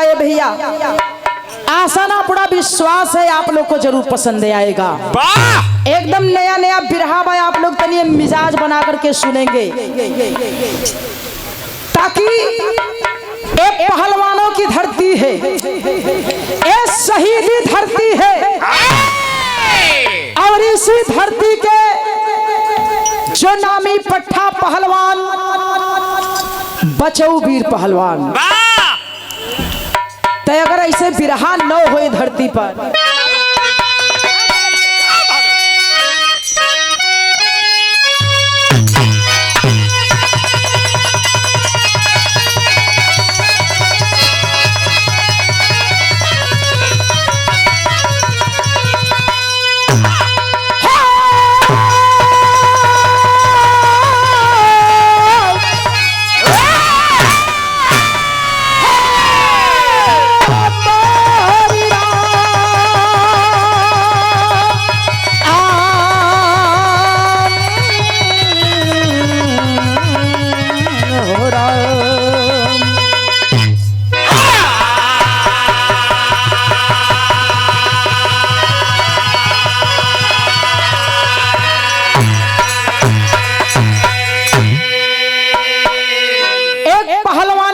ये भैया, आशा ना पूरा विश्वास है आप लोग को जरूर पसंद आएगा। एकदम नया नया बिरहा भाई, आप लोग तनिए मिजाज बना करके सुनेंगे ताकि एक पहलवानों की धरती है, एक शहीदी धरती है, और इसी धरती के जो नामी पट्टा पहलवान बचऊ वीर पहलवान, तो अगर ऐसे बिरहा न हो धरती पर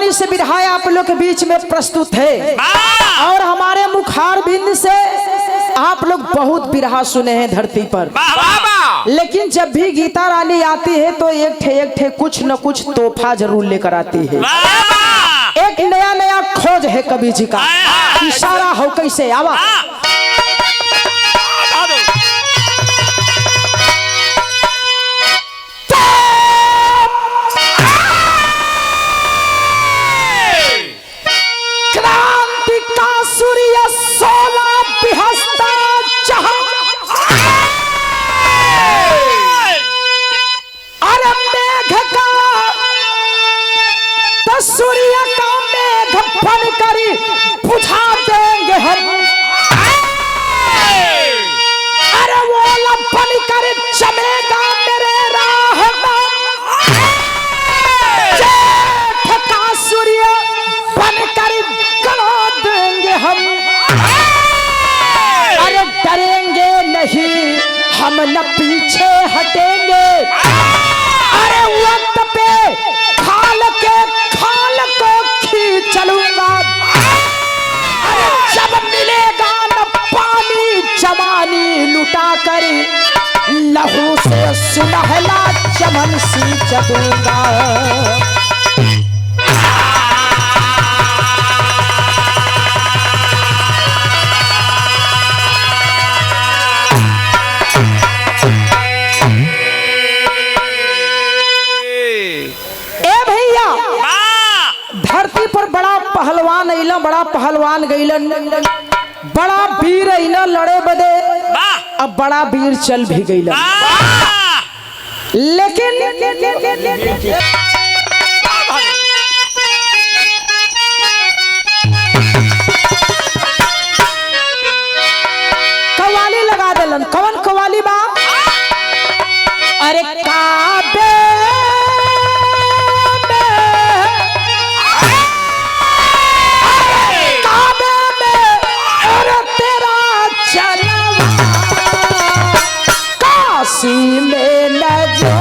से बिरहा आप लोग के बीच में प्रस्तुत है, और हमारे मुखार बिंद से आप लोग बहुत बिरहा सुने हैं धरती पर, लेकिन जब भी गीता रानी आती है तो एक ठे कुछ न कुछ तोहफा जरूर लेकर आती है। एक नया नया खोज है कवि जी का, इशारा हो कैसे आवा। सूर्य का मेघ बन करी बुझा देंगे हम, अरे वो बन कर चमेगा मेरे राह में, जेठ का सूर्य बन कर गला देंगे हम, अरे डरेंगे नहीं हम न पीछे हटेंगे, अरे वक्त पे खाल को खींचलूंगा, जब मिलेगा न पानी जवानी लुटा कर लहू से सुनहला चमन सींच दूंगा। धरती पर बड़ा पहलवान अइला, बड़ा पहलवान गइलन, बड़ा वीर अइला लड़े बदे, अब बड़ा वीर चल भी गइलन, लेकिन कवाली लगा देलन। कौन कवाली बा? अरे काबे में नजरो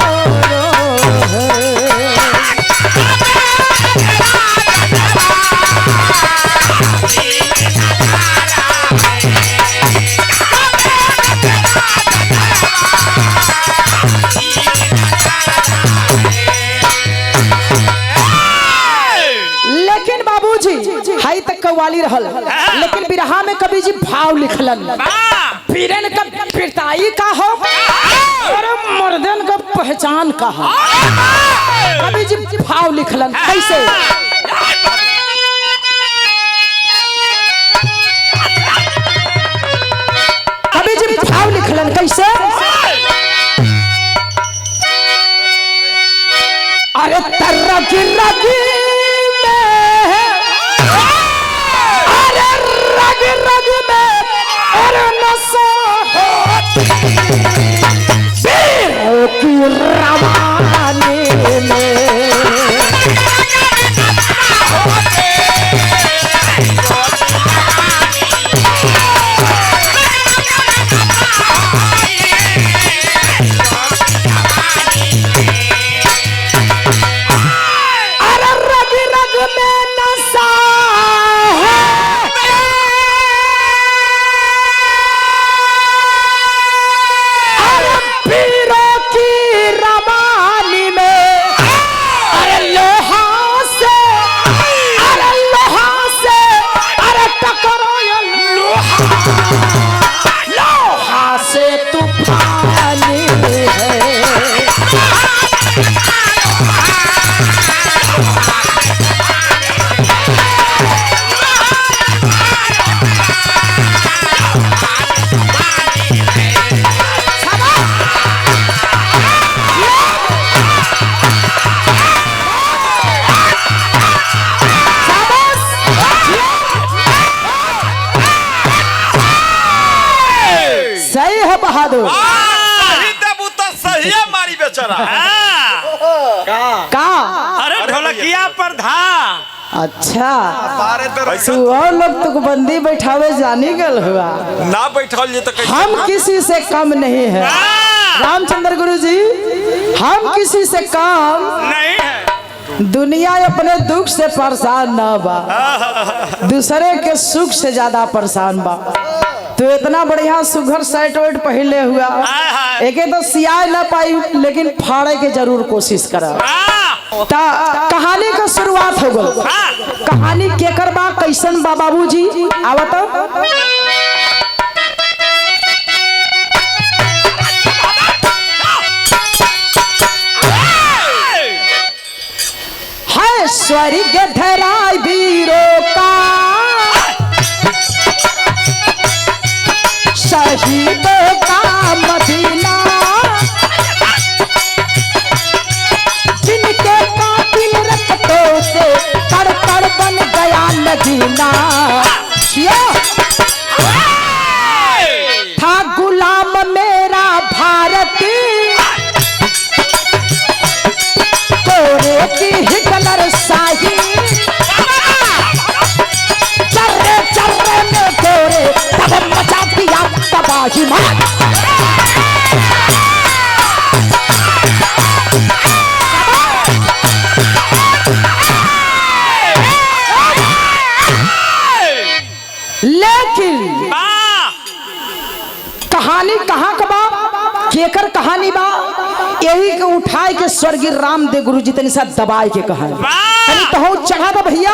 लेकिन बाबूजी हाई तक कव्वाली रहल, लेकिन बिरहा में कवि जी भाव लिखलन। वीरन का पिटाई का हो और मर्दन का पहचान का हो, कवि जी भाव लिखलन कैसे? कवि जी भाव लिखलन कैसे? अरे तरगी रगी में, अरे रग रग में और नशा वीरों की रवानी में बहादुर सही देबू तो सही मारी बेचारा का अरे ढोलकिया पर धा। अच्छा ऐसा तू और लोग तो बंदी बैठावे जानी गल हुआ। ना बैठल ये तो कैसे हम किसी से कम नहीं है रामचंद्र गुरु जी, हम किसी से कम नहीं है। दुनिया अपने दुख से परेशान ना बा, दूसरे के सुख से ज्यादा परेशान बा। तो इतना बढ़िया सुघर शर्ट वर्ट पहले हुआ, एक तो सियाए ना पाई लेकिन फाड़े के जरूर कोशिश करा। कहानी का शुरुआत हो गई। कहानी केकर बा कैसन बा बाबूजी आवत है स्वर्ग धराई वीरों का शहीदों का मदीना, जिनके कातिल रक्तों से तड़ तड़ बन गया नगीना। था गुलाम मेरा भारत गोरे की हिटलर शाही, चर्रे चर्रे में गोरे तब मचा दिया तबाही। लेकिन कहानी कहाँ का बा केकर कहानी बा यही के उठाए के स्वर्गीय रामदेव गुरु जी तनी साथ दबाए के कहानी तनी तो चढ़ा दो भैया।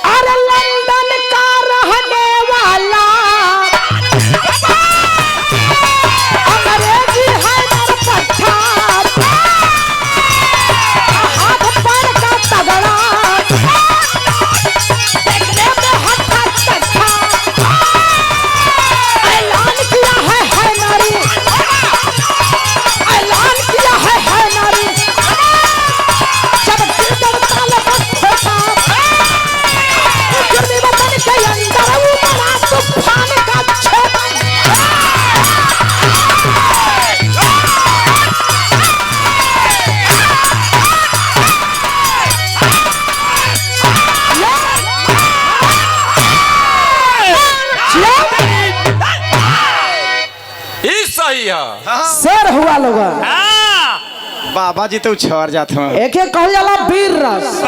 अरे लंदन का रहने वाला अंग्रेजी है पट्टा, हाथ पैर का तगड़ा, देखने में हट्टा कट्टा, ऐलान किया है नारी, ऐलान किया है नारी। जब गिरदर ताल पर ठोका गिरदी वतन के अंदर उतरा तूफान का छोटा। ई सही है। शेर हुआ लोगन बाबा जी तो छोड़ जाते हैं। एक एक कहल जाला वीर रस,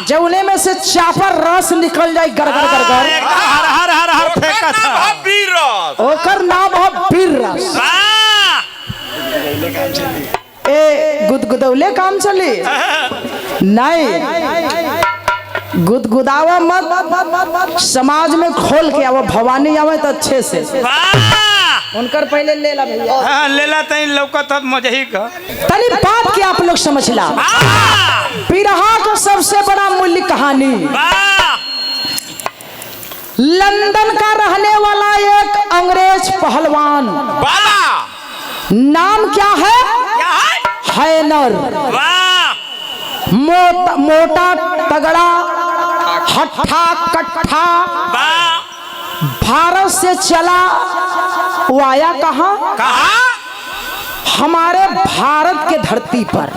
जौने में से चापर रस निकल जाए गरगर गरगर, हर हर हर हर फेंका था। वीरस ओकर नाम है वीर रस। ए गुदगुदौले काम चली नहीं, गुदगुदावा मत, समाज में खोल के आवा, भवानी आवे तो अच्छे से उनकर पहले ले ला भैया। हाँ ले ला तई लौकत अब मजही का। तनी बात के आप लोग समझ ला। बिरहा का सबसे बड़ा मूल्य कहानी, लंदन का रहने वाला एक अंग्रेज पहलवान, नाम क्या है? हैनर। मोटा तगड़ा हट्ठा कट्ठा, भारत से चला वो आया कहाँ? हमारे भारत के धरती पर।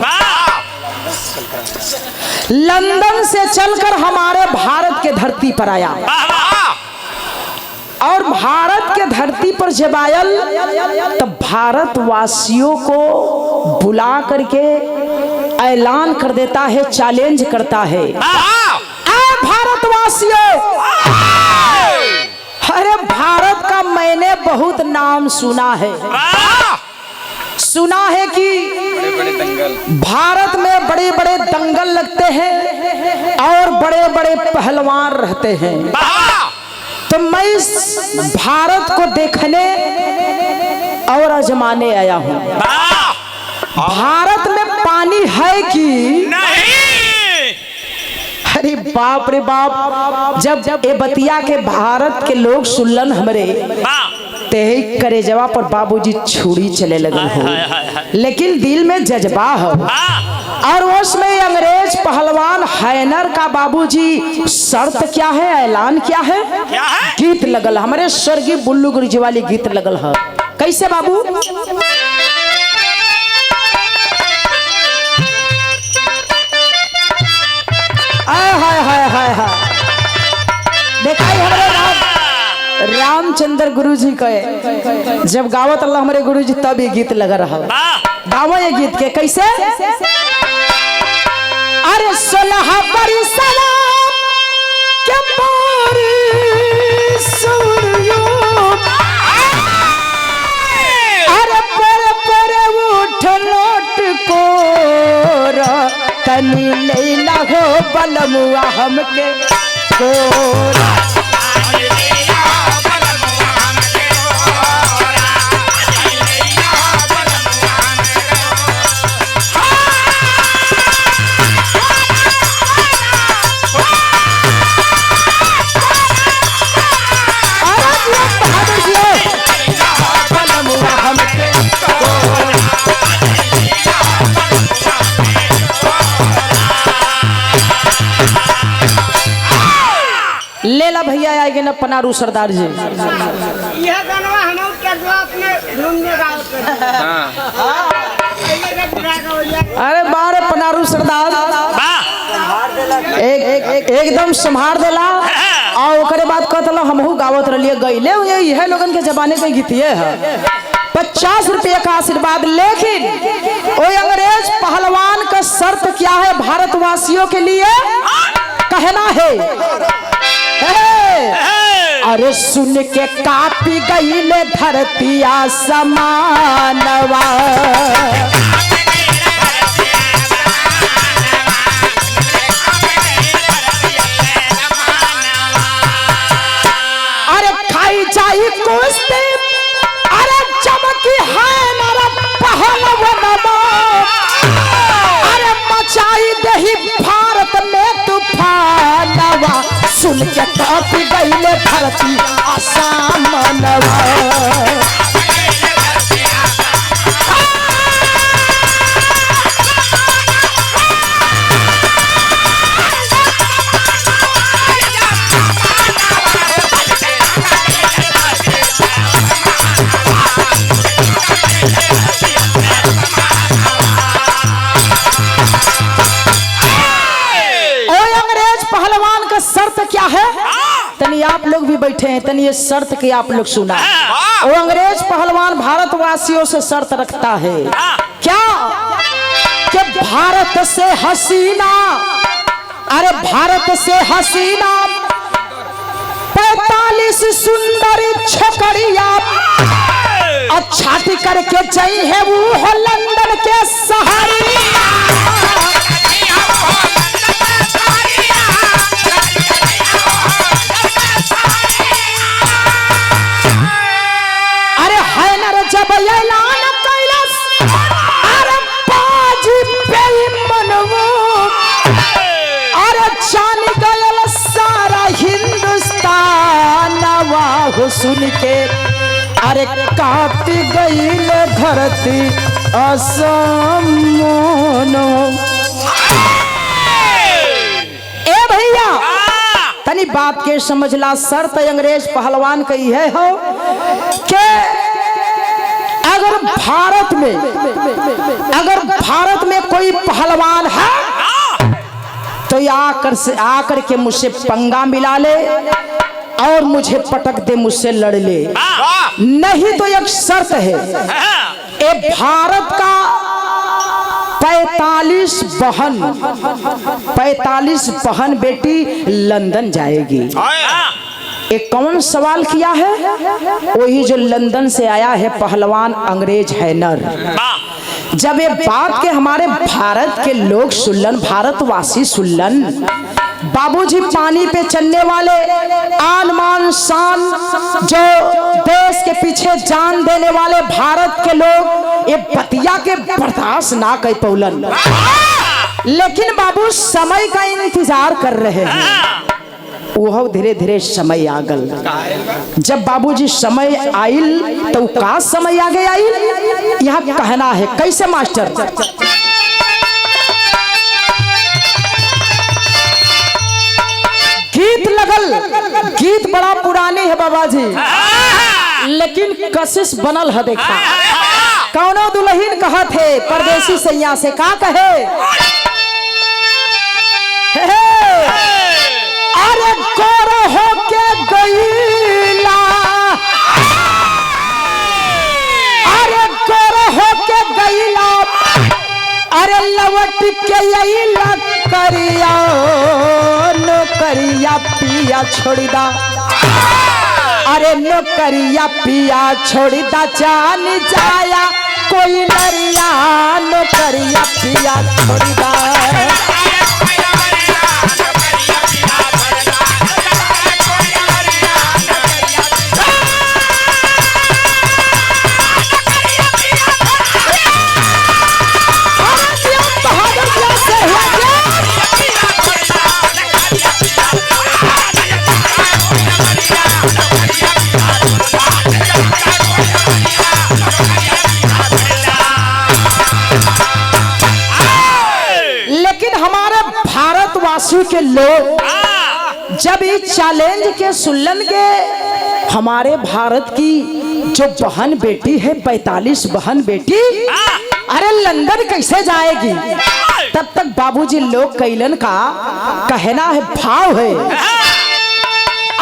लंदन से चलकर हमारे भारत के धरती पर आया और भारत के धरती पर जब आयल तो भारतवासियों को बुला करके ऐलान कर देता है, चैलेंज करता है, भारतवासियों, अरे भारत का मैंने बहुत नाम सुना है, सुना है कि भारत में बड़े बड़े दंगल लगते हैं और बड़े बड़े पहलवान रहते हैं, तो मैं इस भारत को देखने और आजमाने आया हूँ। भारत में पानी है कि नहीं? अरे बाप रे बाप, जब ये बतिया के भारत के लोग सुनलन हमरे ते ते करेजवा पर बाबूजी छुरी चले लगल हो, लेकिन दिल में जज्बा हो। और उसमें अंग्रेज पहलवान हैनर का बाबूजी शर्त क्या है, ऐलान क्या है, गीत लगल हमारे स्वर्गीय बुल्लू गुरु जी वाली गीत लगल है। कैसे बाबू? हाय हाय हाय हाय, देखा हमारे रामचंद्र गुरु जी के जब गावत अल्लाह हमारे गुरु जी तब ये गीत लगा रहा। गावो ये गीत के कैसे? अरे 16 बरसवा के पारी सूर्यो, अरे पर उठ लोट को तनी लैला हो बलमुआ हमके कोरा। लेला भैया आएंगे ना पनारू सरदार जी। यह गाना हम के जो अपने धुन में गाओ। अरे बारे पनारू सरदार एकदम संभार देला और ओकरे बाद कहतला हमहू गावत रहिए गईले यह लोगन के जमाने के गीतिए है। 50 रुपये का आशीर्वाद, लेकिन वो अंग्रेज पहलवान का शर्त क्या है भारतवासियों के लिए कहना है? अरे सुन के कापी गईले धरती आसमानवा, अरे खाई जाई कुश्ती, अरे चमकी है नर पहलवानवा, अरे मचाई दही भारत में तूफानवा, सुन के कापी गईले धरती आसमानवा। शर्त क्या है? तनी आप लोग भी बैठे हैं, तनी ये शर्त की आप लोग सुना। वो अंग्रेज पहलवान भारतवासियों से शर्त रखता है क्या कि भारत से हसीना, अरे भारत से हसीना 45 सुंदर छोकरिया अच्छा करके चाहिए है वो लंदन के शहरिया। जब ऐलान कैलस अरे बाजी बेईमानवो, अरे जान गयल सारा हिंदुस्तानवा हो, सुन के अरे कापी गईल धरती असमानो। ए भैया तनी बात के समझला, शर्त अंग्रेज पहलवान कही है हो के अगर भारत में कोई पहलवान है तो आकर के मुझसे पंगा मिला ले और मुझे पटक दे, मुझसे लड़ ले। नहीं तो एक शर्त है, ए भारत का 45 बहन बेटी लंदन जाएगी। एक कौन सवाल किया है? वही जो लंदन से आया है पहलवान अंग्रेज हैनर। जब ये बात के हमारे भारत के लोग सुनलन, भारतवासी सुनलन, बाबूजी पानी पे चलने वाले आन मान शान जो देश के पीछे जान देने वाले भारत के लोग ये बतिया के बर्दाश्त ना कर पौलन, लेकिन बाबू समय का इंतजार कर रहे हैं। वह धीरे धीरे समय आ गल। जब बाबूजी समय आइल तो का समय आगे आइल यहाँ कहना है कैसे मास्टर। गीत लगल, गीत बड़ा पुरानी है बाबाजी, लेकिन कशिश बनल है। देखा कौनो दुल्हन कहा थे परदेसी सैया से का कहे, अरे गोर हो के गईला, अरे गोर हो के गईला, अरे लवट के अइला करिया नौकरिया पिया छोड़दा, अरे नौकरिया पिया छोड़दा जान जाया कोई लरिया नौकरिया पिया छोड़दा। भारतवासी के लोग जब इस चैलेंज के सुनलन के हमारे भारत की जो बहन बेटी है 45 बहन बेटी अरे लंदन कैसे जाएगी, तब तक बाबूजी लोग कैलन का कहना है भाव है,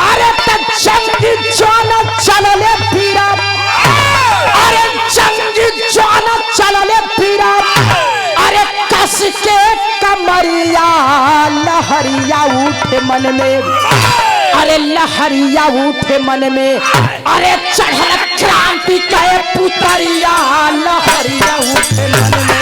अरे जंगी जाना चलले पीरा, अरे जंगी जाना चलले पीरा, अरे कस के कमरिया लहरिया उठे मन में, अरे लहरिया उठे मन में, अरे चढ़ल क्रांति के पुतरिया लहरिया उठे मन में।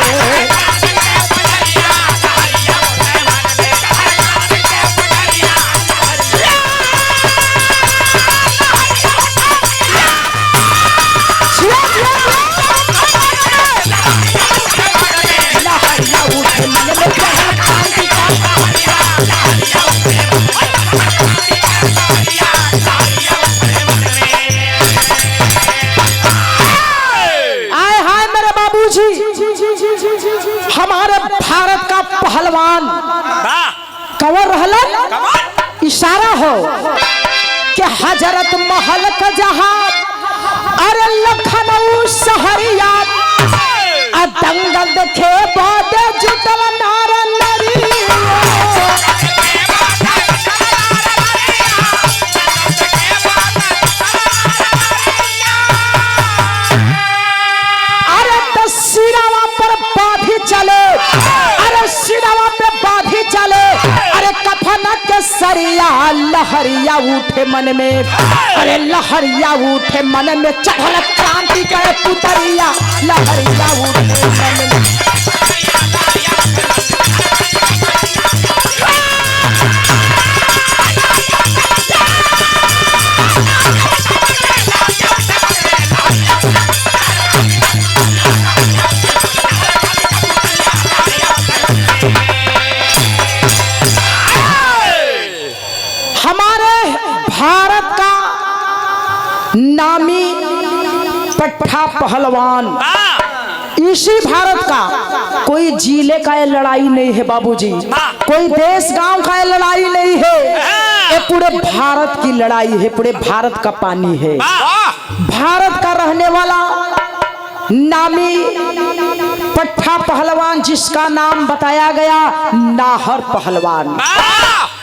हमारे भारत का पहलवान कवर रहलन, इशारा हो कि हजरत महल का जहां, अरे लखनऊ शहरिया दंगल देखे बाद जुटल नारा नरिया, अरे तो सिरावा पर बाधी चले, अरे सिरावा पे बाधी चले, अरे कफन के सरिया लहरिया उठे मन में, अरे लहरिया उठे मन में, चढ़ल क्रांति के पुतरिया लहरिया उठे मन में। भारत का नामी पट्टा पहलवान, इसी भारत का कोई जिले का ये लड़ाई नहीं है बाबूजी, कोई देश गांव का ये लड़ाई नहीं है, ये पूरे भारत की लड़ाई है, पूरे भारत का पानी है। भारत का रहने वाला नामी पट्टा पहलवान जिसका नाम बताया गया नाहर पहलवान,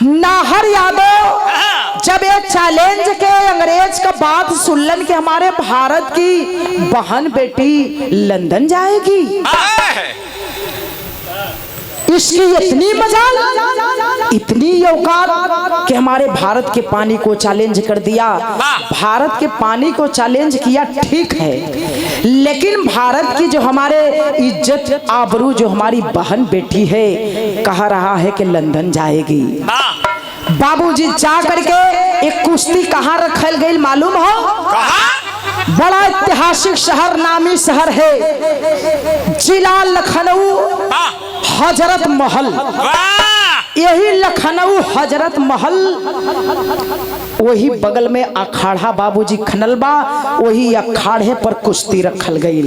नाहर यादव जब एक चैलेंज के अंग्रेज का बात सुनलन कि हमारे भारत की बहन बेटी लंदन जाएगी, इसकी इतनी मजाल इतनी औकात कि हमारे भारत के पानी को चैलेंज कर दिया। भारत के पानी को चैलेंज किया ठीक है, लेकिन भारत की जो हमारे इज्जत आबरू जो हमारी बहन बेटी है कह रहा है कि लंदन जाएगी। बाबूजी जा करके एक कुश्ती कहाँ रखल गई मालूम हो? बड़ा ऐतिहासिक शहर नामी शहर है जिला लखनऊ हजरत महल। यही लखनऊ हजरत महल, वही बगल में अखाड़ा बाबूजी खनल बा, वही अखाड़े पर कुश्ती रखल गई।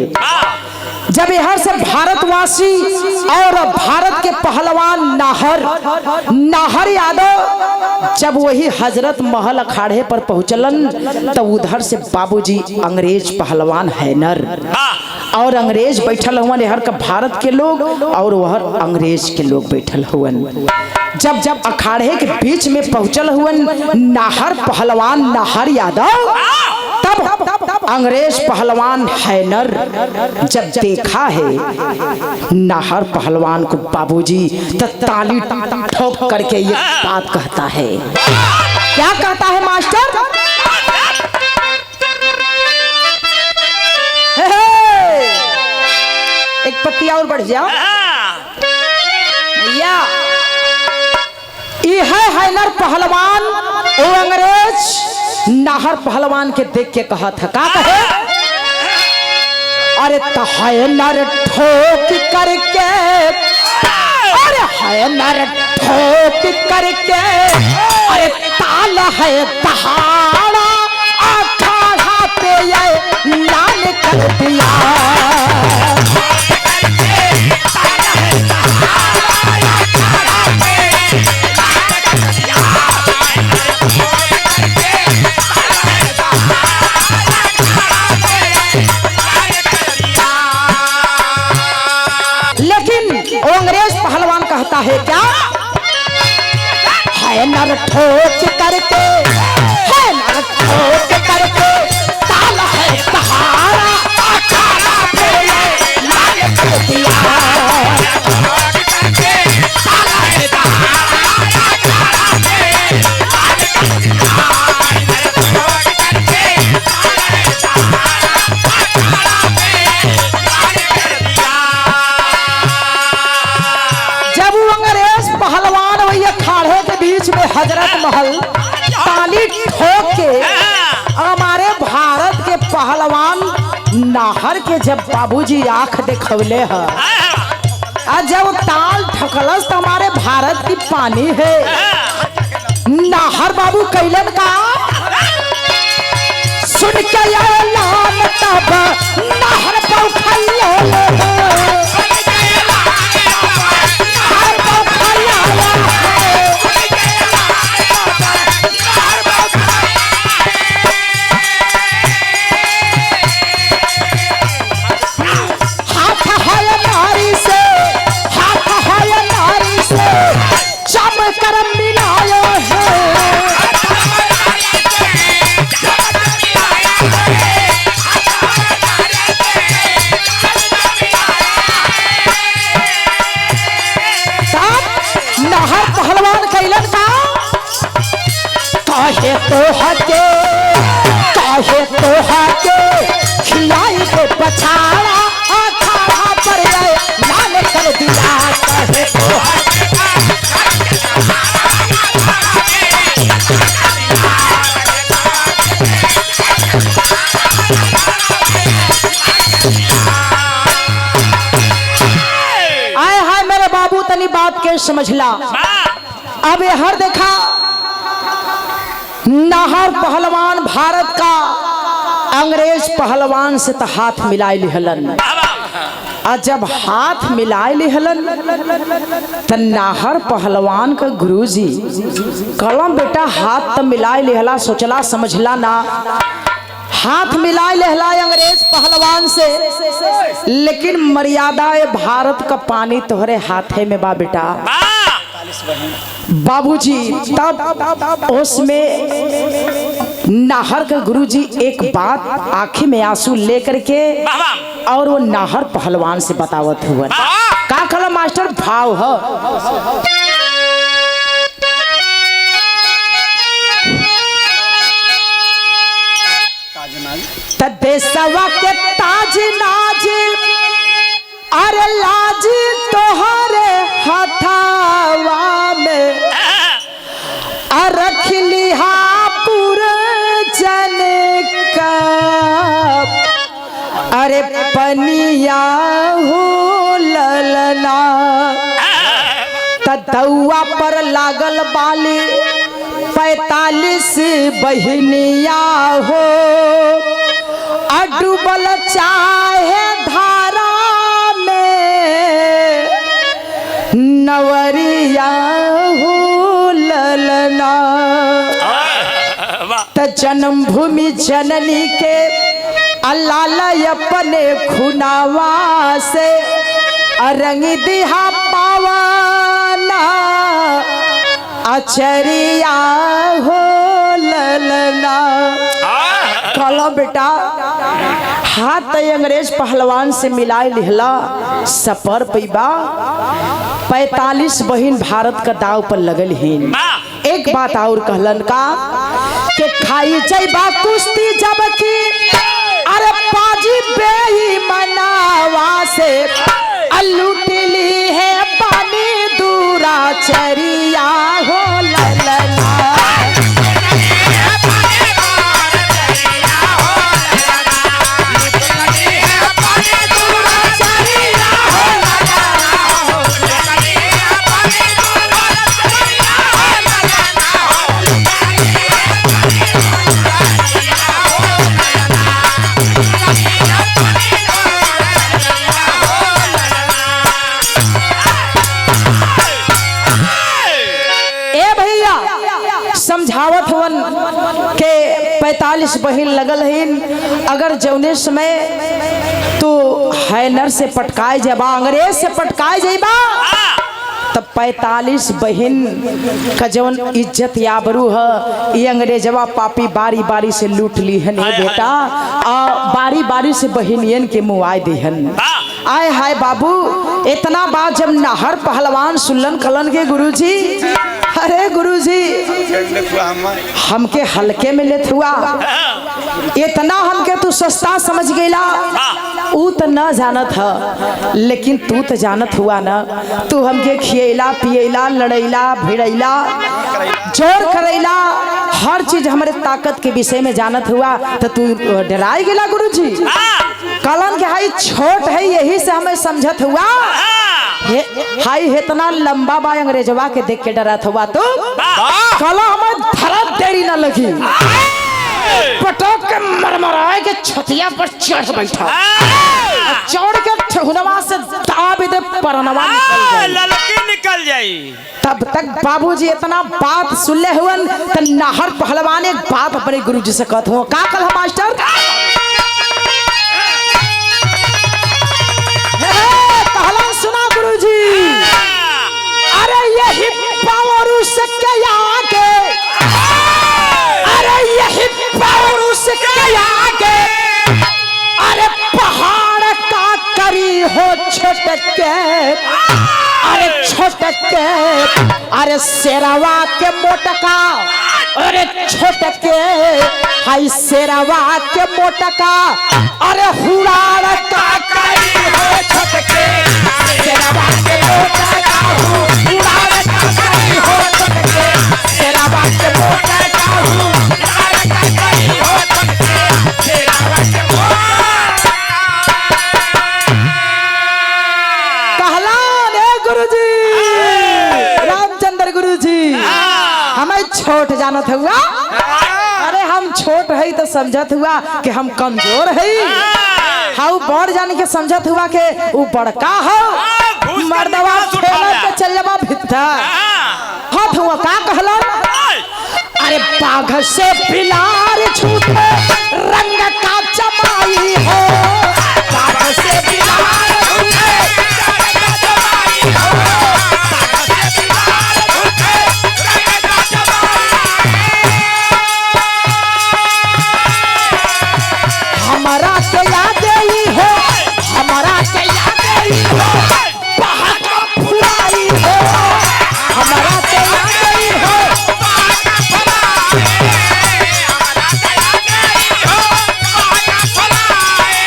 जब यहाँ से भारतवासी और भारत के पहलवान नाहर यादव जब वही हजरत महल अखाड़े पर पहुंचलन, तब उधर से बाबूजी अंग्रेज पहलवान हैनर और अंग्रेज बैठल हुआ हर का भारत के लोग और वह अंग्रेज के लोग बैठल हुवन। जब अखाड़े के बीच में पहुंचल हुवन नाहर पहलवान नाहर यादव, तब अंग्रेज पहलवान हैनर जब देखा है नाहर पहलवान को बाबूजी, तो ताली ठोक करके ये बात कहता है। क्या कहता है मास्टर? एक पत्ती और बढ़ जाओ भैया। यह हैनर पहलवान वो अंग्रेज नाहर पहलवान के देख के कहा था, का कहे? अरे हैनर ठोक करके, अरे हैनर ठोक करके, अरे ताल है पहाड़ा अखाड़ा पे ये लाल कर दिया। कहता है क्या? हैनर ठोक करके, हैनर ठोक करके ताल है पहाड़ा अखाड़ा पे लाल कर दिया। ताल है पहाड़ा अखाड़ा पे लाल कर दिया। हजरत महल ताली ठोक के हमारे भारत के पहलवान नाहर के जब बाबूजी आंख देखवले है, और जब ताल ठकलस तो हमारे भारत की पानी है। नाहर बाबू कैलन का सुन के ऐलान तब नाहर तो हके खिलाई के पछाड़ा अखाड़ा पर लाल कर दिया। कहे तो आए हाय मेरे बाबू तनी बात के समझला। अब ये हर देखा नाहर पहलवान भारत का अंग्रेज पहलवान से तो हाथ मिलाए लिहलन, और जब हाथ मिलाए लिहलन तो नाहर पहलवान का गुरुजी कलम बेटा हाथ तो मिलाए लिहला, सोचला समझला ना, हाथ मिलाए लिहला अंग्रेज पहलवान से, लेकिन मर्यादा भारत का पानी तोहरे हाथे में बा बेटा। बाबूजी तब उसमें नाहर का गुरुजी एक बात आंखें में आंसू लेकर के और वो नाहर पहलवान से बतावत हुआ। का कहला मास्टर? भाव है देशवा के ताज नाज, अरे लाज तोहरे हथावा में रख लिहा पुरजन का, अरे पनिया हो ललना। त दउआ पर लागल बाली 45 बहिनिया हो, डूबल चाहे धारा में नवरिया हो ललना। त जन्मभूमि जननी के अल्लाह अपने खुनावा से रंग दिहा पावाना अचरिया हो ललना। कहला बेटा हाथ अंग्रेज पहलवान से मिलाए लिहला सपर पैबा 45 बहिन भारत का दाव पर लगल हिन। एक बात और कहलन का कि खाई जैबा कुश्ती जब की अरे पाजी बेईमानवा से लूटली है पानी दूरा चरिया हो ललना। समझावत हवन के 45 बहिन लगल हिन, अगर जौने समय तो हैनर से पटकाए जाबा अंग्रेज से पटकाए जाबा तब 45 बहिन का जौन इज्जत याबरू है ये अंग्रेजवा पापी बारी बारी से लूट ली है बेटा। बारी बारी से बहिनियन के मुआए दिहन। आए हाय बाबू इतना बात जब नाहर पहलवान सुल्लन कलन के गुरुजी, अरे गुरुजी हमके हल्के में लेत हुआ, इतना हमके तू सस्ता समझ गईला। ऊ तो न जानत है लेकिन तू तो जानत हुआ ना, तू हमके खियला पियला लड़ैला भिड़ैला जोर करैला हर चीज हमारे ताकत के विषय में जानत हुआ तो तू डराई गेला गुरुजी। कलन के हाई छोट है यही से हमें समझत हुआ हाई इतना लंबा बा अंग्रेजवा के देख के डरत हुआ तो कला हमें धरत देरी न लगी, पटक के मरमराए के छतिया पर चढ़ बैठा, चढ़ के ठहुनवा से दाब दे परनवा निकल जाई। तब तक बाबूजी इतना बात सुनले हुवन त नाहर पहलवान एक बात अपने गुरुजी से कहत हो का कल मास्टर कहला सुना गुरुजी। अरे यही पौरुष के आगे, अरे यही पौरुष के आगे अरे पहाड़ का करी हो छटके, अरे छटके अरे शेरवा के मोटका, अरे छटके हाई शेरवा के मोटका, अरे हुराड़ का करी हो छटके शेरवा के मोटका, हुराड़ का करी हो छटके शेरवा के मोटका, हुराड़ का करी हो छटके शेरवा के मोटका। कहला रे गुरुजी, रामचंद्र गुरुजी हमें छोट जानत हुआ, अरे हम छोट है तो समझत हुआ कि हम कमजोर है, हाउ बड़ जाने के समझत हुआ के ऊ बड़का हो मर्दवा खेल के चल जाबा भीतर हाथ हुआ का कहला। अरे बाघ से बिलार छूटे रंग का चमाई हो, बाघ से बिलार छूटे रंग का चमाई हो, बाघ से बिलार छूटे रंग का चमाई। हमारा के याद ही हो, हमारा के याद ही हो, बाहर का फुलाई हो, हमारा के याद ही हो, बाहर का फुलाई, हमारा के याद ही हो, बाहर का फुलाई।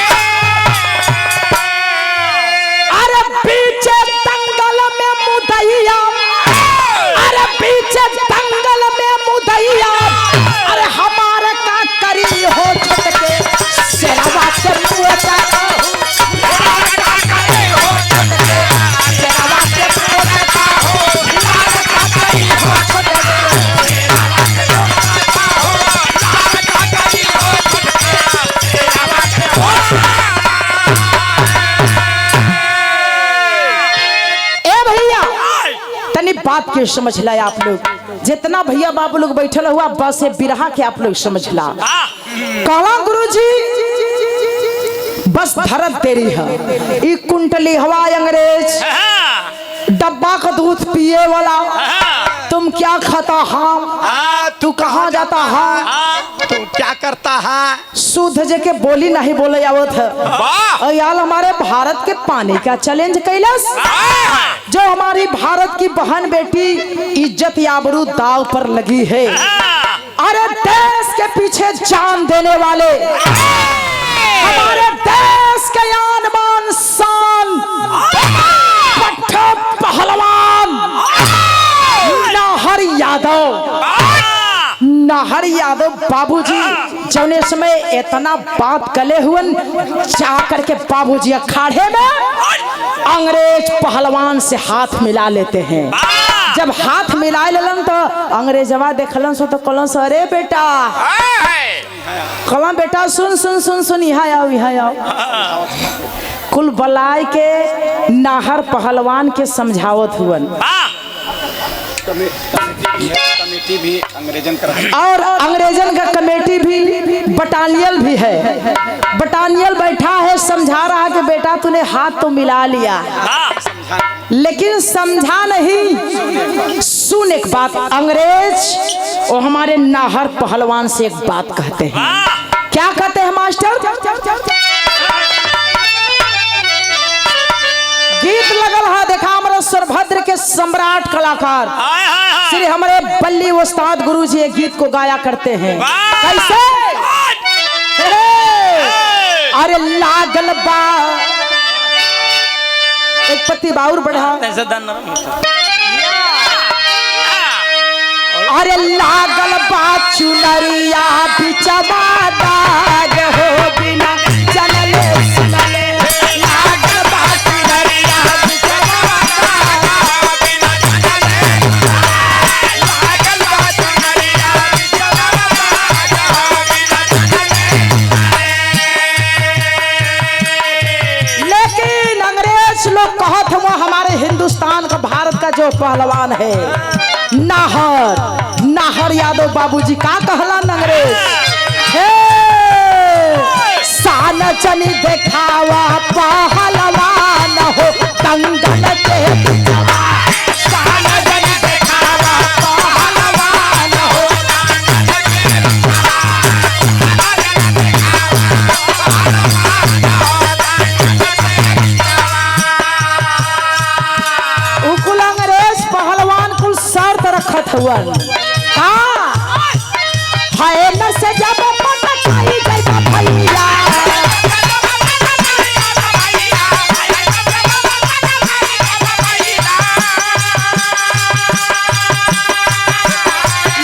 बात के समझ लाए आप लोग। जितना भैया बाबू लोग बैठल हुआ बस ये बिरहा के आप लोग समझ ला। कहला गुरुजी बस धरत तेरी है ई कुंटली हवा अंग्रेज डब्बा का दूध पिए वाला तुम क्या खाता हाँ तू कहाँ जाता हाँ तू क्या करता है? शुद्ध जके बोली नहीं बोले आवत है। यार हमारे भारत के पानी का चैलेंज कैलाश जो हमारी भारत की बहन बेटी इज्जत आबरू दाव पर लगी है। अरे देश के पीछे जान देने वाले हमारे देश के आन बान शान पहलवान नाहर यादव बाबूजी जौने समय इतना बात कले हुए जा करके बाबूजी अखाड़े में अंग्रेज पहलवान से हाथ मिला लेते हैं। जब हाथ मिला लेलन तो अंग्रेजवा देखलन सो तो कहलन सो अरे बेटा कहला बेटा सुन सुन सुन सुन यहाँ आओ यहाँ आओ। कुल बलाय के नाहर पहलवान के समझावत हुवन कमेटी भी अंग्रेजन का और अंग्रेजन का कमेटी भी बटालियन भी है। बटालियन बैठा है समझा रहा है कि बेटा तूने हाथ तो मिला लिया लेकिन समझा नहीं। सुन एक बात अंग्रेज और हमारे नाहर पहलवान से एक बात कहते हैं। क्या कहते हैं मास्टर? गीत लगल है देखा हमारे सरभद्र के सम्राट कलाकार श्री हमारे बल्ली उस्ताद गुरुजी ये गीत को गाया करते हैं। कैसे? अरे लागल बा एक पति बाउर बढ़ा अरे लागल बा चुनरिया बिचवा दाग हो बिना जनले सुनले लागल बा चुनरिया बिचवा दाग बिना जनले लागल बा चुनरिया बिचवा दाग बिना जनले। लेकिन अंग्रेज लोग कहत हुआ हमारे हिंदुस्तान का भारत का जो पहलवान है नाहर यादव बाबूजी का कहला अंग्रेज शान चनी देखावा पहलवान हो दंगल के शान चनी देखावा पहलवान हो उकुल अंग्रेज पहलवान कुल शर्त रखत हुआ हाय न से जब पटकाई जाइबा भैया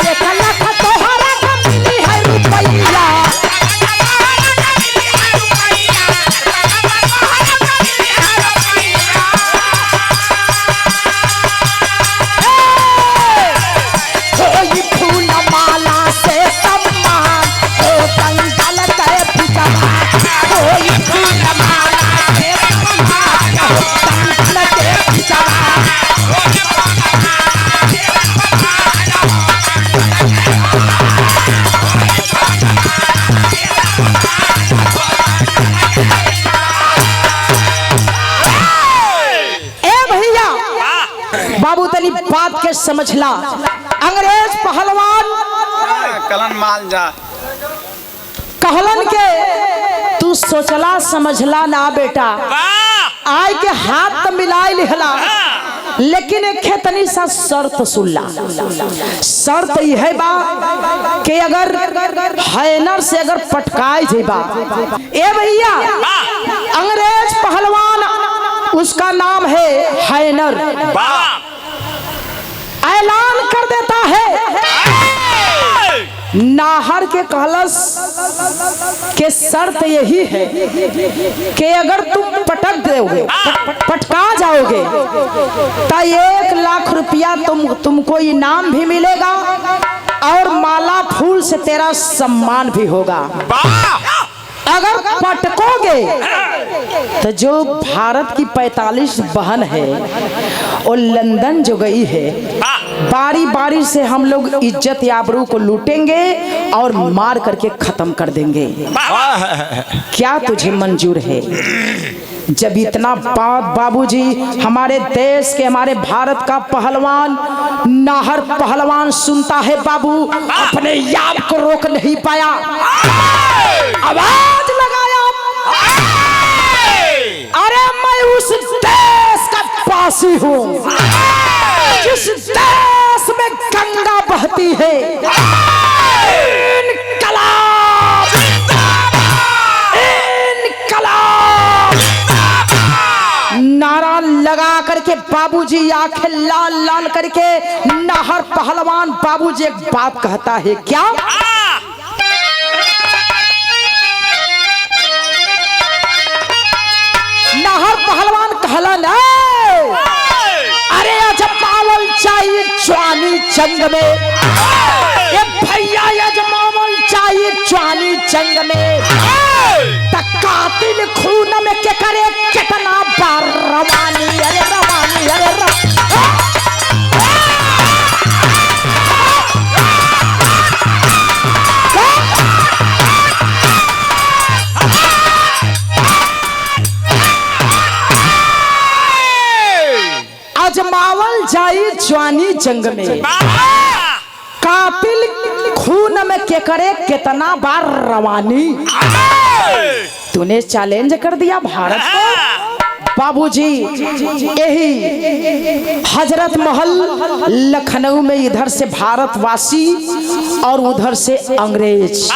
लेकिन लख तोहरा का मिली है रुपैया बाबू तनी बात के समझला। अंग्रेज पहलवान कलन माल जा कहलन के तू सोचला समझला ना बेटा आय के हाथ तो मिला लिहला लेकिन एक तनी सा शर्त सुनला। शर्त यह बा कि अगर हैनर से अगर पटकाए जेबा ए भैया अंग्रेज पहलवान उसका नाम है हैनर ऐलान कर देता है नाहर के कहलस के शर्त यही है कि अगर तुम पटक दोगे पटका जाओगे तो 1 लाख रुपया तुमको इनाम भी मिलेगा और माला फूल से तेरा सम्मान भी होगा। अगर पटकोगे तो जो भारत की 45 बहन है और लंदन जो गई है, बारी बारी से हम लोग इज्जत आबरू को लूटेंगे और मार करके खत्म कर देंगे। क्या तुझे मंजूर है? जब इतना बात बाबूजी हमारे देश के, हमारे भारत का पहलवान नाहर पहलवान सुनता है बाबू, अपने याद को रोक नहीं पाया, आवाज लगाया, अरे मैं उस देश का वासी हूँ जिस देश में गंगा बहती है। इनकलाब, इनकलाब नारा लगा करके बाबूजी आंखें लाल लाल करके नाहर पहलवान बाबूजी एक बात कहता है, क्या? नाहर पहलवान कहला ना, अरे अजमावल चाहिए जवानी जंग में, ये भैया अजमावल चाहिए जवानी जंग में, कातिल खून में के करे कितना बार रवानी, अरे रवानी, अरे अजमावल जाई जवानी जंग में, कातिल खून में के करे कितना बार रवानी। तूने चैलेंज कर दिया भारत को। बाबूजी यही हजरत महल लखनऊ में इधर से भारतवासी और उधर से अंग्रेज,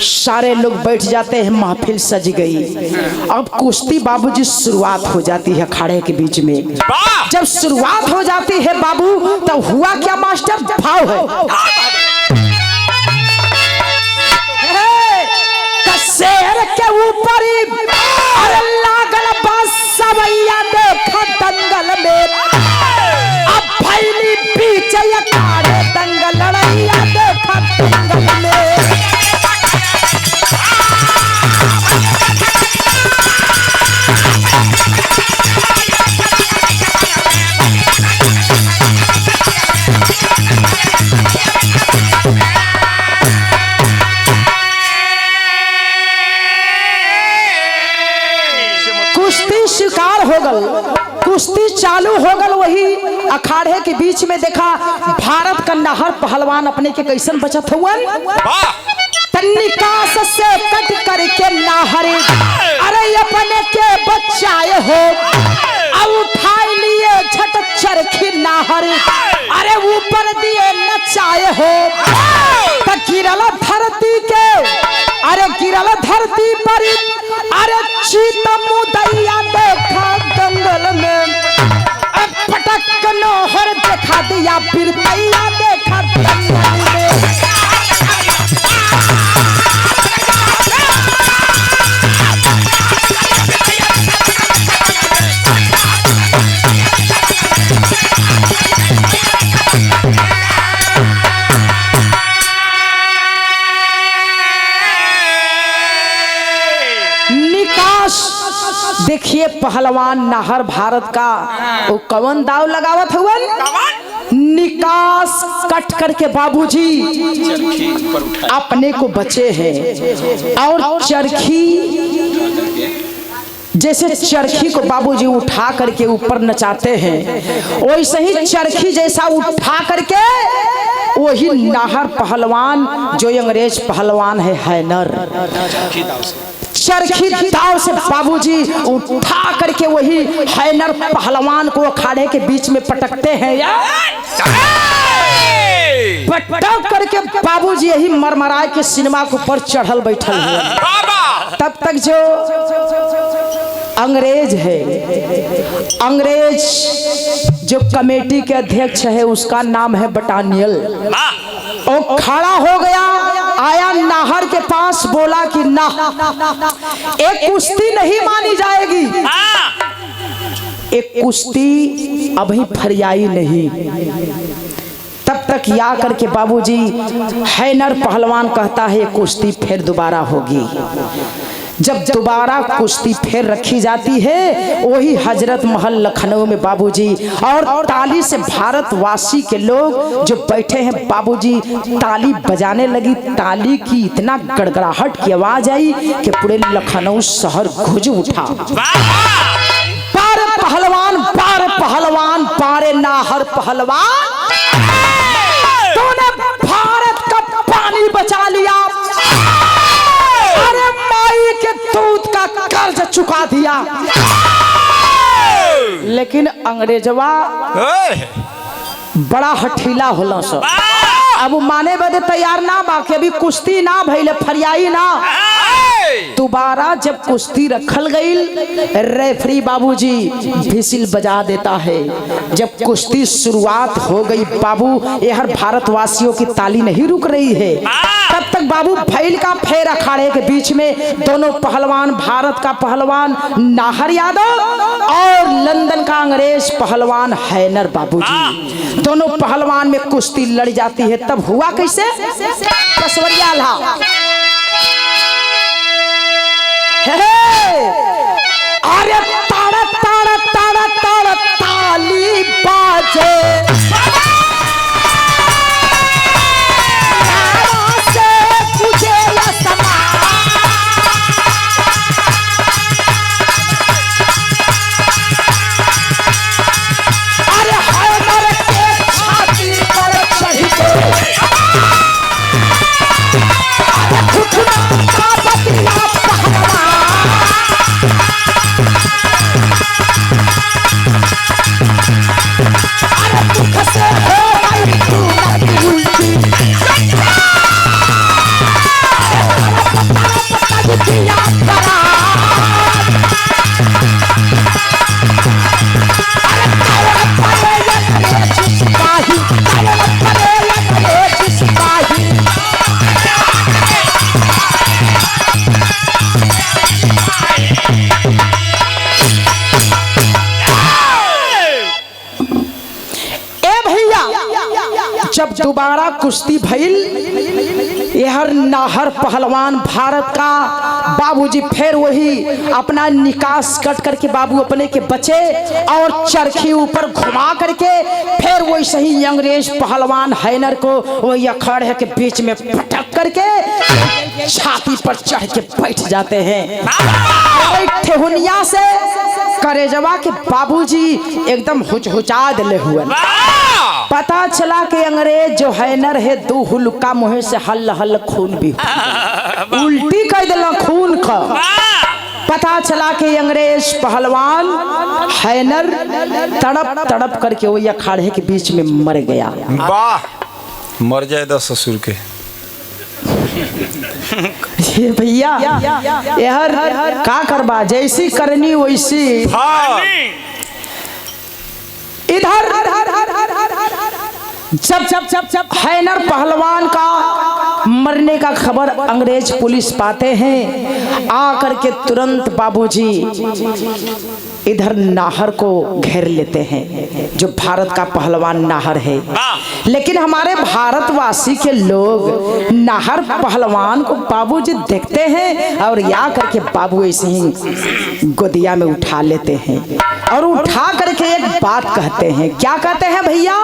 सारे लोग बैठ जाते हैं, महफिल सज गई। अब कुश्ती बाबूजी शुरुआत हो जाती है अखाड़े के बीच में। जब शुरुआत हो जाती है बाबू, तो हुआ क्या मास्टर? भाव है शेर के ऊपर अरे लागल बस सवैया देखा दंगल में, अब फैली बीच अखाड़े दंगल लड़ैया देखा दंगल में। शिकार हो गल, कुश्ती चालू हो गल। वही अखाड़े के बीच में देखा भारत का नाहर पहलवान अपने के कैसन बचत हुआ, निकास से कट करके नाहर अरे अपने के बचाए हो, अब उठाए लिए छट चरखी नाहर अरे ऊपर दिए नचाए हो, तो गिरला धरती के, अरे गिरला धरती पर अरे चीता मुदैया देखा दंगल में, पटक नोहर देखा दिया फिर दैया देखा दंगल में। देखिए पहलवान नाहर भारत का वो कवन दाव लगावत हुआ, निकास कट करके बाबूजी अपने को बचे हैं, और चरखी जैसे चरखी को बाबूजी उठा करके ऊपर नचाते हैं, वैसे ही चरखी जैसा उठा करके वही नाहर पहलवान जो अंग्रेज पहलवान है हैनर, चरखी दाव से बाबूजी उठा करके वही हैनर पहलवान को अखाड़े के बीच में पटकते हैं। पटक करके बाबूजी यही मरमराए के सिनेमा के ऊपर चढ़ल बैठल हुए। तब तक जो अंग्रेज है, अंग्रेज जो कमेटी के अध्यक्ष है उसका नाम है बटानियल, वो खड़ा हो गया, आया नाहर के पास, बोला कि ना एक कुश्ती नहीं मानी जाएगी, एक कुश्ती अभी फरियाई नहीं। तब तक तक या करके बाबूजी हैनर पहलवान कहता है कुश्ती फिर दोबारा होगी। जब दोबारा कुश्ती फिर रखी जाती है वही हजरत महल लखनऊ में बाबूजी, और ताली से भारतवासी के लोग जो बैठे हैं बाबूजी ताली बजाने लगी। ताली की इतना गड़गड़ाहट की आवाज आई कि पूरे लखनऊ शहर गूंज उठा। पारे पहलवान पारे नाहर पहलवान, तूने भारत का पानी बचा लिया, अरे माई के दूध का कर्ज चुका दिया। लेकिन अंग्रेजवा बड़ा हठीला होला सो, अब माने बदे तैयार ना बा कि अभी कुश्ती ना भइले, फरियाई ना। दोबारा जब कुश्ती रखल गई, रेफरी बाबूजी व्हिसिल बजा देता है। जब कुश्ती शुरुआत हो गई बाबू, यह भारतवासियों की ताली नहीं रुक रही है। तब तक बाबू फैल का फेर अखाड़े के बीच में दोनों पहलवान, भारत का पहलवान नाहर यादव और लंदन का अंग्रेज पहलवान हैनर बाबूजी, दोनों पहलवान में कुश्ती लड़ जाती है। तब हुआ कैसे? पसवरिया ला अरे ताड़ा ताड़ा ताड़ा ताड़ा ताली बाजे, जब दोबारा कुश्ती भइल, यह नाहर पहलवान भारत का बाबूजी फिर वही अपना निकास कट करके बाबू अपने के बचे और चरखी ऊपर घुमा करके फिर वैसे ही अंग्रेज पहलवान हैनर को वही अखाड़े के बीच में पटक करके छाती पर चढ़ के बैठ जाते हैं। ठेहुनिया से करेजवा के बाबूजी एकदम हुचहुचा दिले हुए। पता चला कि अंग्रेज जो हैनर है दो हुलका मुँह से हल हल खून भी उल्टी कर दिला खून का। पता चला कि अंग्रेज पहलवान हैनर तड़प तड़प करके वो अखाड़े के बीच में मर गया। वाह, मर जाए दा ससुर के। ये भैया यार का करबा, जैसी करनी वैसी। हाँ। इधर जब हैनर पहलवान का मरने का खबर अंग्रेज पुलिस पाते हैं, आकर के तुरंत बाबूजी इधर नाहर को घेर लेते हैं, जो भारत का पहलवान नाहर है। लेकिन हमारे भारतवासी के लोग नाहर पहलवान को बाबूजी देखते हैं और या करके बाबू ऐसे ही गोदिया में उठा लेते हैं और उठा करके एक बात कहते हैं। क्या कहते हैं भैया?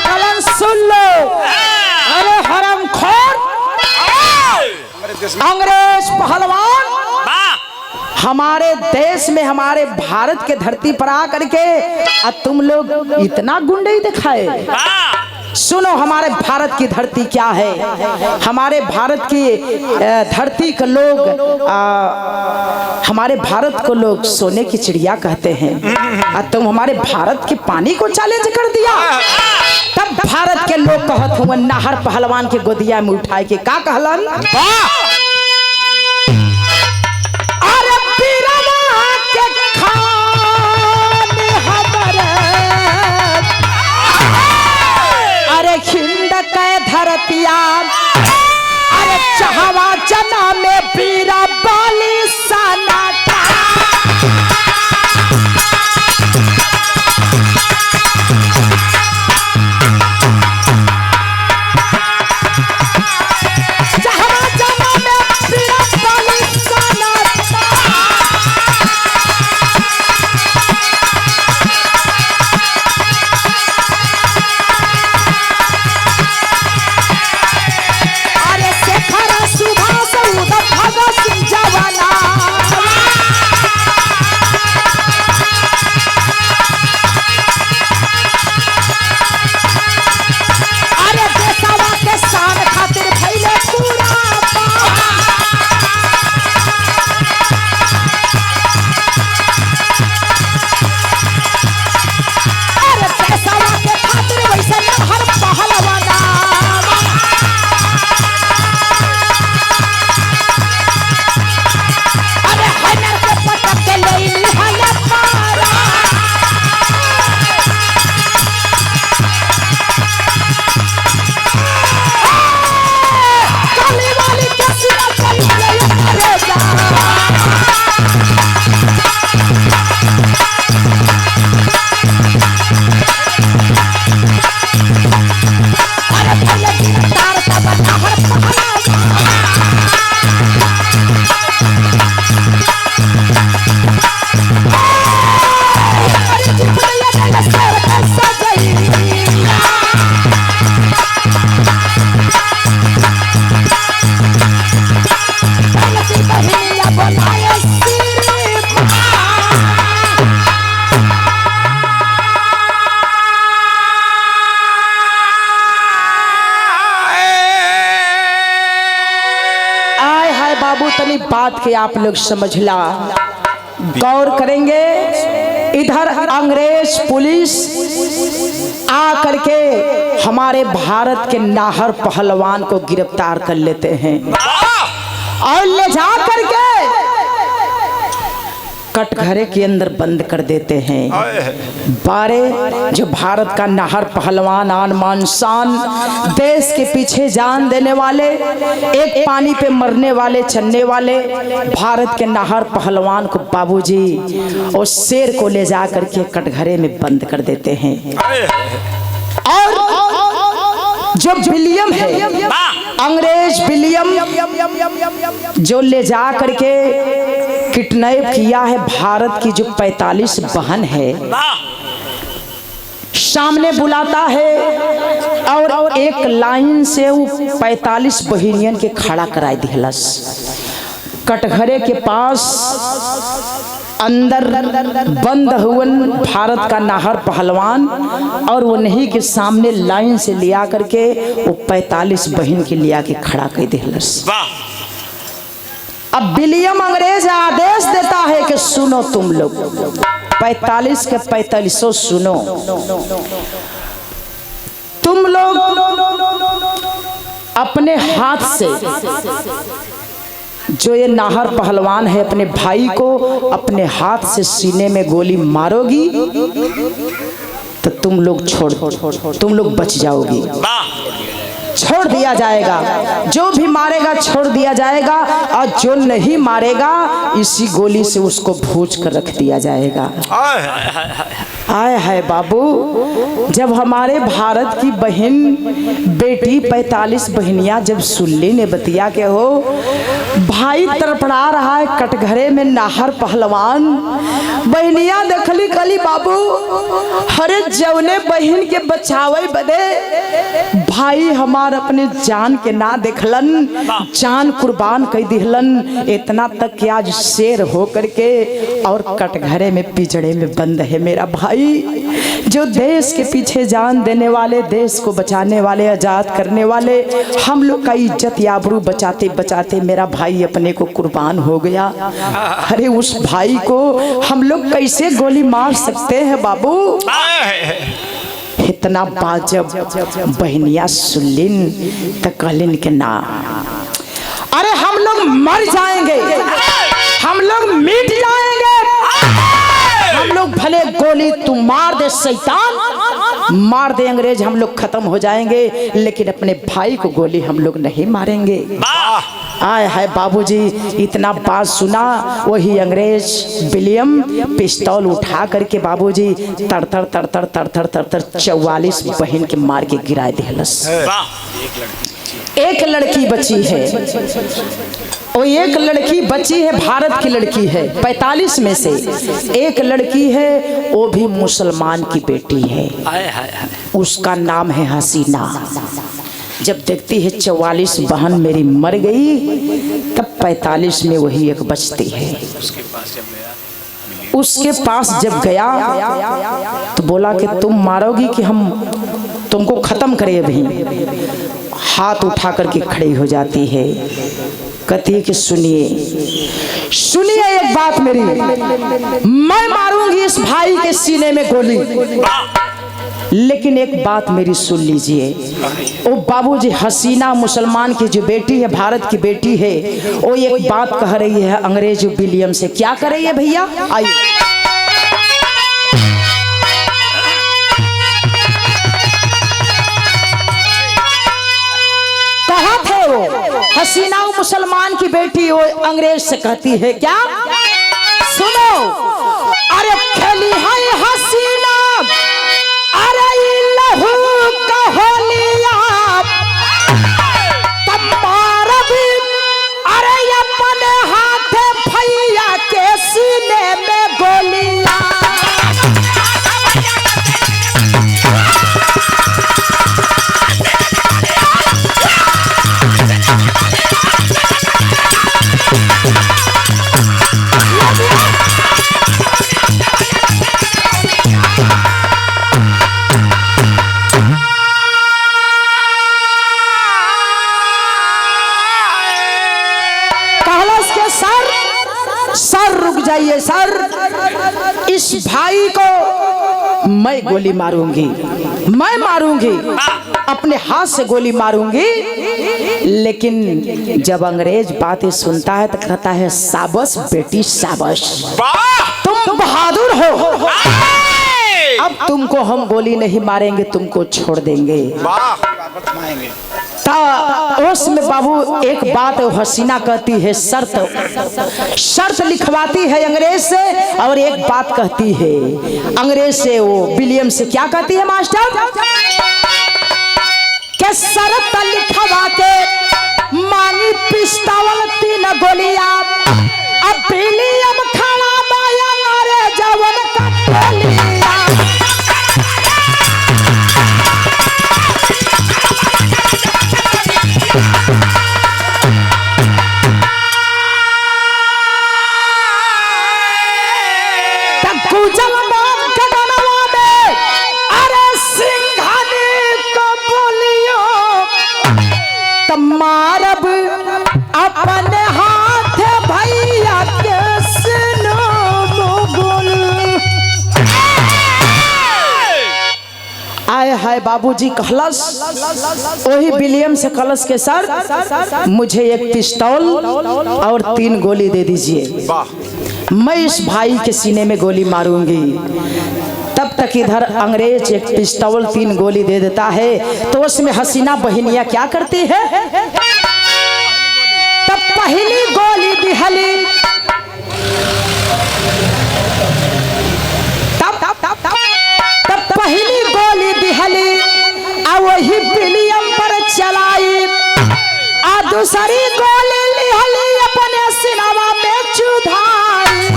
कलन सुन लो, अरे हरामखोर अंग्रेज पहलवान हमारे देश में, हमारे भारत के धरती पर आकर के तुम लोग इतना गुंडे दिखाए। सुनो, हमारे भारत की धरती क्या है। हमारे भारत की धरती के लोग हमारे भारत को लोग सोने की चिड़िया कहते हैं, और तुम हमारे भारत के पानी को चैलेंज कर दिया। तब भारत के लोग कहत हुए नाहर पहलवान के गोदिया में उठाए के का कहलन? अरे पीरवा के खान हमरे, अरे खिंड के धरतिया, अरे चाहवा जना में पीरा बाली सनाट बाबू तनी बात के आप लोग समझला, गौर करेंगे। इधर अंग्रेज पुलिस आ करके हमारे भारत के नाहर पहलवान को गिरफ्तार कर लेते हैं और ले जा करके कटघरे के अंदर बंद कर देते हैं। 12 जो भारत का नाहर पहलवान, आन मान शान, देश के पीछे जान देने वाले, एक पानी पे मरने वाले, चलने वाले भारत के नाहर पहलवान को बाबूजी और शेर को ले जा करके कटघरे में बंद कर देते हैं। और जो विलियम है, अंग्रेज विलियम, जो ले जा करके किडनैप किया है भारत की जो 45 बहन है, सामने बुलाता है और एक लाइन से वो 45 बहिनियन के खड़ा कराई दिहलस। कटघरे के पास अंदर बंद हुवन भारत का नाहर पहलवान और वो नहीं के सामने लाइन से लिया करके वो 45 बहन के लिया के खड़ा कर दिहलस। अब विलियम अंग्रेज आदेश देता है कि सुनो तुम लोग, 45 के 45 सुनो, तुम लोग अपने हाथ से जो ये नाहर पहलवान है अपने भाई को अपने हाथ से सीने में गोली मारोगी तो तुम लोग बच जाओगी, छोड़ दिया जाएगा। जो भी मारेगा छोड़ दिया जाएगा और जो नहीं मारेगा इसी गोली से उसको भूज कर रख दिया जाएगा। आए है बाबू, जब हमारे भारत की बहन बेटी 45 बहनियां जब सुल्ली ने बतिया के हो, भाई तड़पड़ा रहा है कटघरे में नाहर पहलवान, बहनियां देखली कली बाबू, हरे जवने बहन के बचावे बदे भाई हमार अपने जान के ना देखलन, जान कुर्बान कर दिहलन। इतना तक कि आज शेर हो करके और कटघरे में पिजड़े में बंद है मेरा भाई, जो देश के पीछे जान देने वाले, देश को बचाने वाले, आजाद करने वाले, हम लोग का इज्जत आबरू बचाते बचाते मेरा भाई अपने को कुर्बान हो गया। अरे उस भाई को हम लोग कैसे गोली मार सकते हैं बाबू? इतना बात जब बहनिया सुनलिन तो कहलिन के ना, अरे हम लोग मर जाएंगे, हम लोग मिट जाएंगे, हम लोग भले गोली तू मार दे शैतान, मार दे अंग्रेज, हम लोग खत्म हो जाएंगे, लेकिन अपने भाई को गोली हम लोग नहीं मारेंगे। आए है बाबूजी, इतना बात सुना वही अंग्रेज विलियम पिस्तौल उठा करके बाबूजी तड़तड़ तड़तड़ तड़तड़ तड़तड़ 44 बहन के मार के गिरा दिहलस। एक लड़की बची है, वो एक लड़की बची है, भारत की लड़की है, 45 में से एक लड़की है, वो भी मुसलमान की बेटी है, उसका नाम है हसीना। जब देखती है 44 बहन मेरी मर गई, तब 45 में वही एक बचती है। उसके पास जब गया तो बोला कि तुम मारोगी कि हम तुमको खत्म करें? अभी हाथ उठा करके खड़ी हो जाती है, कहती है कि सुनिए सुनिए एक बात मेरी, मैं मारूंगी इस भाई के सीने में गोली, लेकिन एक बात मेरी सुन लीजिए। ओ बाबूजी, हसीना मुसलमान की जो बेटी है, भारत की बेटी है, वो एक बात कह रही है अंग्रेज विलियम से। क्या कर रही है भैया? आइए। कहाँ थे वो? हसीना मुसलमान की बेटी वो अंग्रेज से कहती है क्या? सुनो, अरे खेली है हसीना, अरे लहू का होलिया तमार भी, अरे अपने हाथ भैया के सीने में गोलियां। सर रुक जाइए सर, इस भाई को मैं गोली मारूंगी, मैं मारूंगी, अपने हाथ से गोली मारूंगी। लेकिन जब अंग्रेज बातें सुनता है तो कहता है शाबाश बेटी शाबाश, तुम बहादुर हो, अब तुमको हम गोली नहीं मारेंगे, तुमको छोड़ देंगे। उसमें बाबू एक बात हसीना कहती है, शर्त लिखवाती है अंग्रेज से, और एक बात कहती है अंग्रेज से, वो विलियम से क्या कहती है मास्टर, के शर्त लिखवा के मांगी पिस्तौल 3 गोलियां, अब विलियम खड़ा बाया मारे जवन का टोलिया। मारब अपने हाथ भैया के मुगल। आए हाय बाबूजी कहलस, वही विलियम से कहलस के सर मुझे एक पिस्तौल और 3 गोली दे दीजिए, मैं इस भाई के सीने में गोली मारूंगी। तब तक इधर अंग्रेज एक पिस्तौल 3 गोली दे देता है, तो उसमें हसीना बहनियां क्या करती है, तब पहली गोली दिहली, तब पहली गोली दिहली, और वही विलियम पर चलाई, और दूसरी गोली लिहली अपने सिनेमा में चुधाई।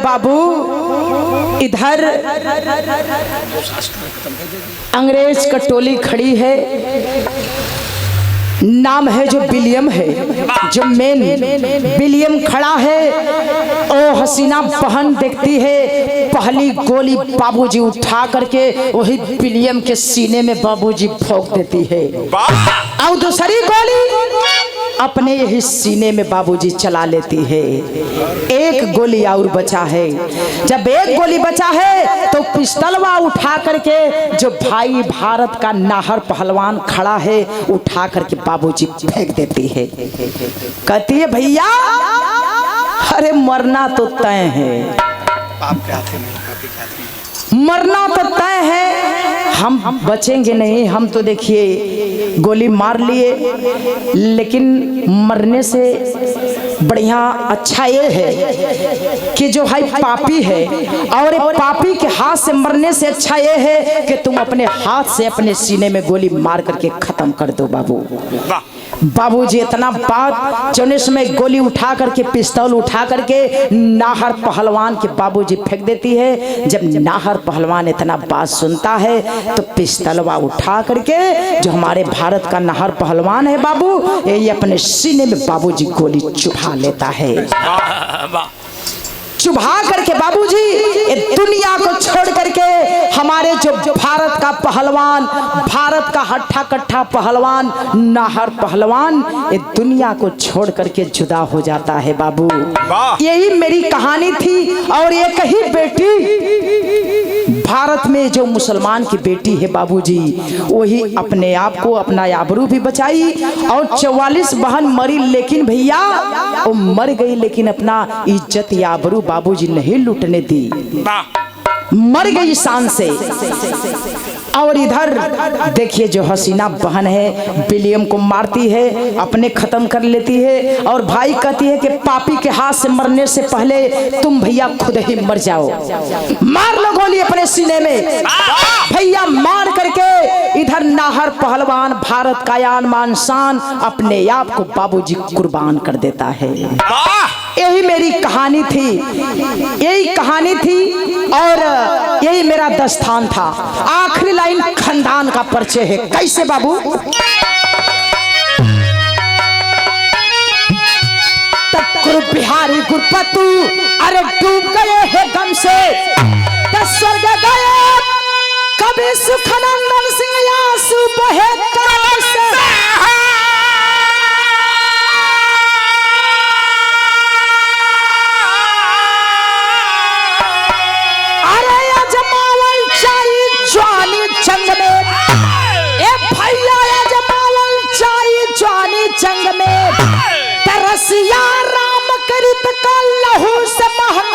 बाबू इधर अंग्रेज का टोली खड़ी है, नाम है जो विलियम है, जो मेन विलियम खड़ा है। ओ हसीना बहन देखती है, पहली गोली बाबूजी उठा करके वही विलियम के सीने में बाबूजी भोंक देती है, और दूसरी गोली अपने यही सीने में बाबूजी चला लेती है। एक गोली और बचा है, जब एक गोली बचा है तो पिस्तौलवा उठा करके जो भाई भारत का नाहर पहलवान खड़ा है उठा करके बाबूजी फेंक देती है। कहती है भैया अरे मरना तो तय है, मरना तो तय है, हम बचेंगे नहीं। हम तो देखिए गोली मार लिए, लेकिन मरने से बढ़िया अच्छा ये है कि जो भाई पापी है, और पापी के हाथ से मरने से अच्छा ये है कि तुम अपने हाथ से अपने सीने में गोली मार करके खत्म कर दो। बाबूजी इतना बात जो में गोली उठा करके पिस्तौल उठा करके नाहर पहलवान के बाबूजी फेंक देती है। जब नाहर पहलवान इतना बात सुनता है तो पिस्तौलवा उठा करके जो हमारे भारत का नाहर पहलवान है बाबू, ये अपने सीने में बाबूजी गोली चुभा लेता है। चुभा करके बाबूजी दुनिया को छोड़ करके हमारे जो भारत का पहलवान, भारत का हट्ठा कट्ठा पहलवान नाहर पहलवान, ये दुनिया को छोड़ करके जुदा हो जाता है बाबू। यही मेरी कहानी थी। और एक ही बेटी भारत में जो मुसलमान की बेटी है बाबूजी, वही अपने आप को अपना आबरू भी बचाई। और 44 बहन मरी, लेकिन भैया वो मर गई लेकिन अपना इज्जत या आबरू बाबूजी नहीं लूटने दी, मर गई शान से। और इधर देखिए जो हसीना बहन है विलियम को मारती है, अपने खत्म कर लेती है और भाई कहती है कि पापी के हाथ से मरने से पहले तुम भैया खुद ही मर जाओ। मार लो गोली अपने सीने में। भैया मार करके इधर नाहर पहलवान भारत का आन मान शान अपने आप को बाबूजी कुर्बान कर देता है। यही मेरी कहानी थी, यही कहानी थी और यही मेरा दस्तान था। आखिरी लाइन खानदान का परिचय है। कैसे बाबू? गुरु बिहारी गुरपतु अरे डूब गए हैं गम से, स्वर्ग गए कभी सुखनंदन सिंह आंसू बहे करों से। अरे अजमावल चाहिए जवानी जंग में, ए भैया अजमावल चाहिए जवानी जंग में, तरसिया राम करित का लहू से महंगा